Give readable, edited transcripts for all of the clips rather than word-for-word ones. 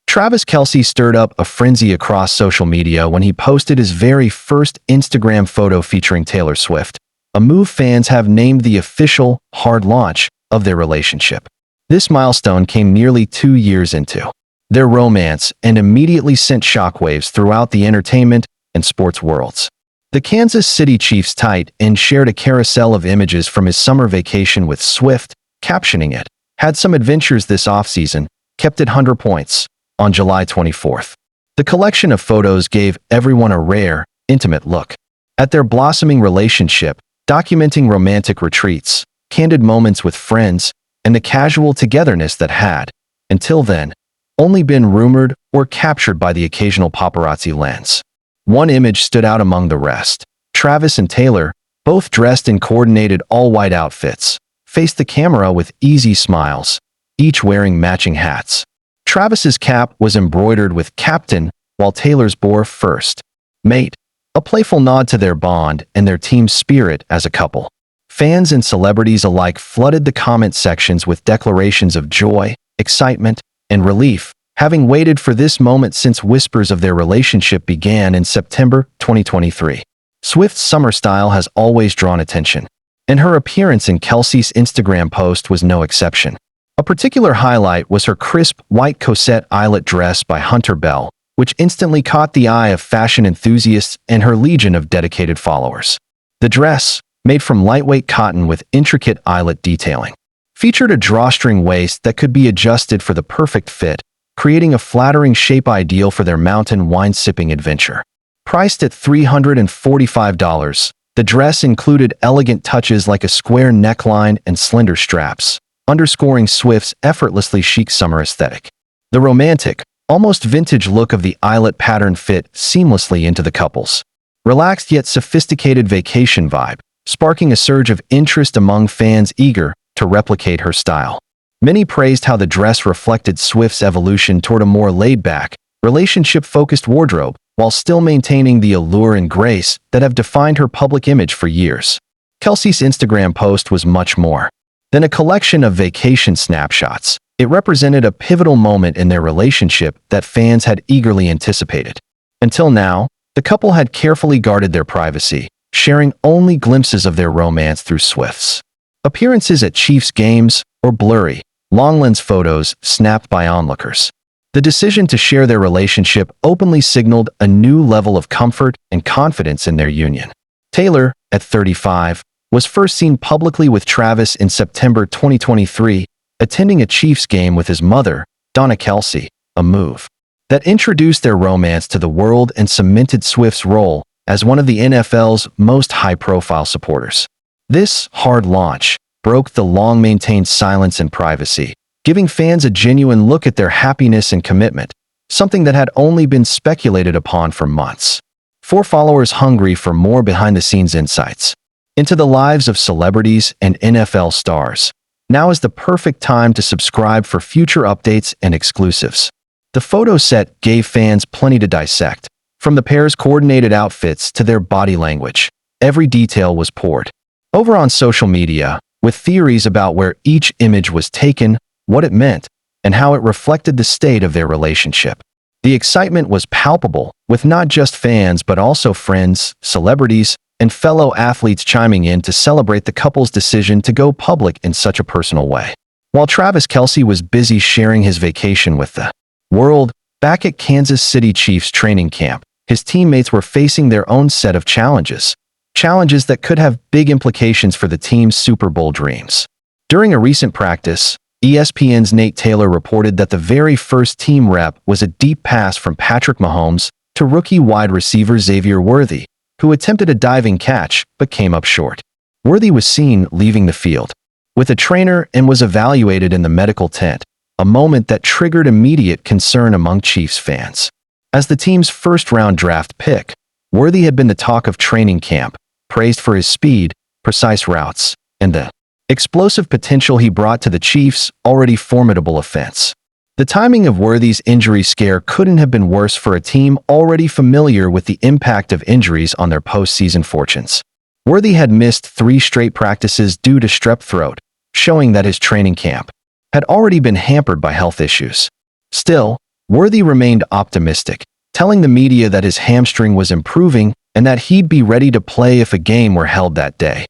Travis Kelce stirred up a frenzy across social media when he posted his very first Instagram photo featuring Taylor Swift, a move fans have named the official hard launch of their relationship. This milestone came nearly 2 years into their romance and immediately sent shockwaves throughout the entertainment and sports worlds. The Kansas City Chiefs tight end shared a carousel of images from his summer vacation with Swift, captioning it, "Had some adventures this offseason, kept it 100 points." On July 24th. The collection of photos gave everyone a rare, intimate look at their blossoming relationship, documenting romantic retreats, candid moments with friends, and the casual togetherness that had, until then, only been rumored or captured by the occasional paparazzi lens. One image stood out among the rest. Travis and Taylor, both dressed in coordinated all-white outfits, faced the camera with easy smiles, each wearing matching hats. Travis's cap was embroidered with Captain, while Taylor's bore First Mate, a playful nod to their bond and their team's spirit as a couple. Fans and celebrities alike flooded the comment sections with declarations of joy, excitement, and relief, having waited for this moment since whispers of their relationship began in September 2023. Swift's summer style has always drawn attention, and her appearance in Kelce's Instagram post was no exception. A particular highlight was her crisp, white corset eyelet dress by Hunter Bell, which instantly caught the eye of fashion enthusiasts and her legion of dedicated followers. The dress, made from lightweight cotton with intricate eyelet detailing, featured a drawstring waist that could be adjusted for the perfect fit, creating a flattering shape ideal for their mountain wine-sipping adventure. Priced at $345, the dress included elegant touches like a square neckline and slender straps, underscoring Swift's effortlessly chic summer aesthetic. The romantic, almost vintage look of the eyelet pattern fit seamlessly into the couple's relaxed yet sophisticated vacation vibe, sparking a surge of interest among fans eager to replicate her style. Many praised how the dress reflected Swift's evolution toward a more laid-back, relationship-focused wardrobe, while still maintaining the allure and grace that have defined her public image for years. Kelce's Instagram post was much more than a collection of vacation snapshots. It represented a pivotal moment in their relationship that fans had eagerly anticipated. Until now, the couple had carefully guarded their privacy, sharing only glimpses of their romance through Swift's appearances at Chiefs games or blurry, long-lens photos snapped by onlookers. The decision to share their relationship openly signaled a new level of comfort and confidence in their union. Taylor, at 35, was first seen publicly with Travis in September 2023, attending a Chiefs game with his mother, Donna Kelce, a move that introduced their romance to the world and cemented Swift's role as one of the NFL's most high-profile supporters. This hard launch broke the long-maintained silence and privacy, giving fans a genuine look at their happiness and commitment, something that had only been speculated upon for months. For followers hungry for more behind-the-scenes insights into the lives of celebrities and NFL stars, now is the perfect time to subscribe for future updates and exclusives. The photo set gave fans plenty to dissect. From the pair's coordinated outfits to their body language, every detail was poured over on social media, with theories about where each image was taken, what it meant, and how it reflected the state of their relationship. The excitement was palpable, with not just fans but also friends, celebrities, and fellow athletes chiming in to celebrate the couple's decision to go public in such a personal way. While Travis Kelce was busy sharing his vacation with the world, back at Kansas City Chiefs training camp, his teammates were facing their own set of challenges that could have big implications for the team's Super Bowl dreams. During a recent practice, ESPN's Nate Taylor reported that the very first team rep was a deep pass from Patrick Mahomes to rookie wide receiver Xavier Worthy, who attempted a diving catch but came up short. Worthy was seen leaving the field with a trainer and was evaluated in the medical tent, a moment that triggered immediate concern among Chiefs fans. As the team's first-round draft pick, Worthy had been the talk of training camp, praised for his speed, precise routes, and the explosive potential he brought to the Chiefs' already formidable offense. The timing of Worthy's injury scare couldn't have been worse for a team already familiar with the impact of injuries on their postseason fortunes. Worthy had missed 3 straight practices due to strep throat, showing that his training camp had already been hampered by health issues. Still, Worthy remained optimistic, telling the media that his hamstring was improving and that he'd be ready to play if a game were held that day.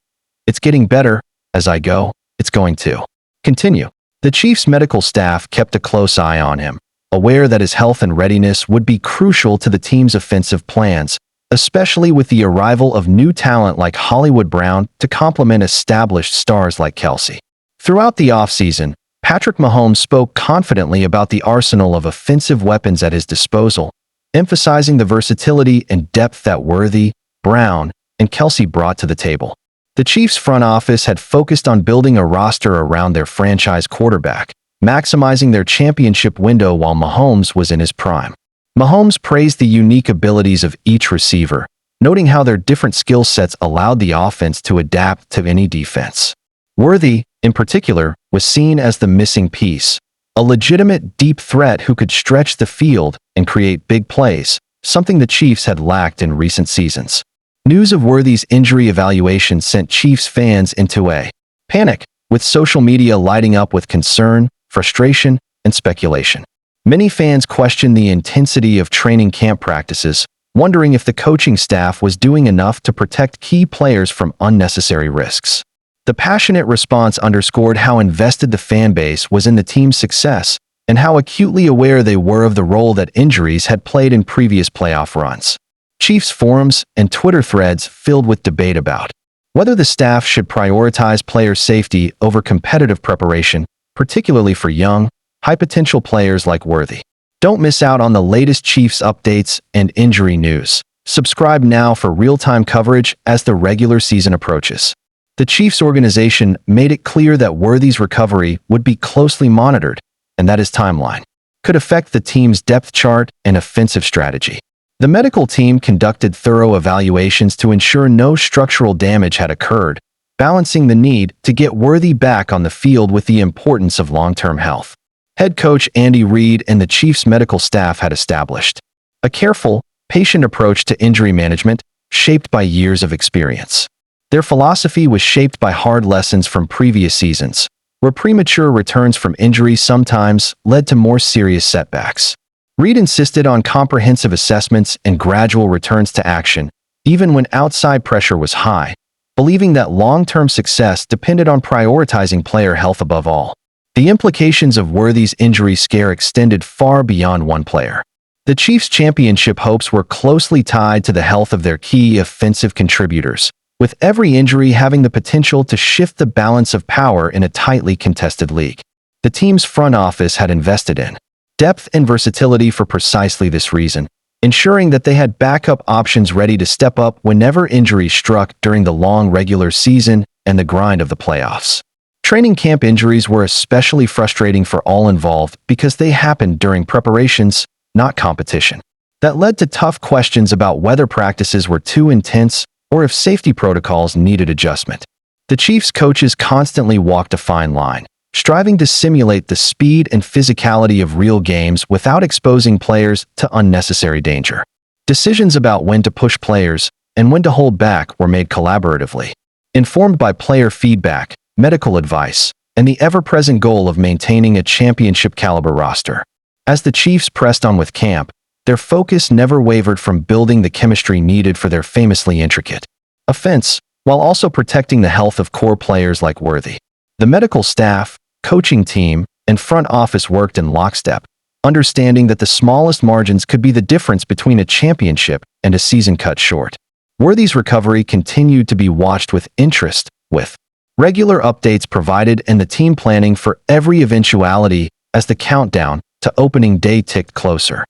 "It's getting better. As I go, it's going to continue." The Chiefs' medical staff kept a close eye on him, aware that his health and readiness would be crucial to the team's offensive plans, especially with the arrival of new talent like Hollywood Brown to complement established stars like Kelce. Throughout the offseason, Patrick Mahomes spoke confidently about the arsenal of offensive weapons at his disposal, emphasizing the versatility and depth that Worthy, Brown, and Kelce brought to the table. The Chiefs' front office had focused on building a roster around their franchise quarterback, maximizing their championship window while Mahomes was in his prime. Mahomes praised the unique abilities of each receiver, noting how their different skill sets allowed the offense to adapt to any defense. Worthy, in particular, was seen as the missing piece, a legitimate deep threat who could stretch the field and create big plays, something the Chiefs had lacked in recent seasons. News of Worthy's injury evaluation sent Chiefs fans into a panic, with social media lighting up with concern, frustration, and speculation. Many fans questioned the intensity of training camp practices, wondering if the coaching staff was doing enough to protect key players from unnecessary risks. The passionate response underscored how invested the fan base was in the team's success and how acutely aware they were of the role that injuries had played in previous playoff runs. Chiefs forums and Twitter threads filled with debate about whether the staff should prioritize player safety over competitive preparation, particularly for young, high-potential players like Worthy. Don't miss out on the latest Chiefs updates and injury news. Subscribe now for real-time coverage as the regular season approaches. The Chiefs organization made it clear that Worthy's recovery would be closely monitored and that his timeline could affect the team's depth chart and offensive strategy. The medical team conducted thorough evaluations to ensure no structural damage had occurred, balancing the need to get Worthy back on the field with the importance of long-term health. Head coach Andy Reid and the Chiefs' medical staff had established a careful, patient approach to injury management shaped by years of experience. Their philosophy was shaped by hard lessons from previous seasons, where premature returns from injury sometimes led to more serious setbacks. Reid insisted on comprehensive assessments and gradual returns to action, even when outside pressure was high, believing that long-term success depended on prioritizing player health above all. The implications of Worthy's injury scare extended far beyond one player. The Chiefs' championship hopes were closely tied to the health of their key offensive contributors, with every injury having the potential to shift the balance of power in a tightly contested league. The team's front office had invested in depth and versatility for precisely this reason, ensuring that they had backup options ready to step up whenever injuries struck during the long regular season and the grind of the playoffs. Training camp injuries were especially frustrating for all involved because they happened during preparations, not competition. That led to tough questions about whether practices were too intense or if safety protocols needed adjustment. The Chiefs' coaches constantly walked a fine line, striving to simulate the speed and physicality of real games without exposing players to unnecessary danger. Decisions about when to push players and when to hold back were made collaboratively, informed by player feedback, medical advice, and the ever-present goal of maintaining a championship-caliber roster. As the Chiefs pressed on with camp, their focus never wavered from building the chemistry needed for their famously intricate offense, while also protecting the health of core players like Worthy. The medical staff, coaching team, and front office worked in lockstep, understanding that the smallest margins could be the difference between a championship and a season cut short. Worthy's recovery continued to be watched with interest, with regular updates provided and the team planning for every eventuality as the countdown to opening day ticked closer.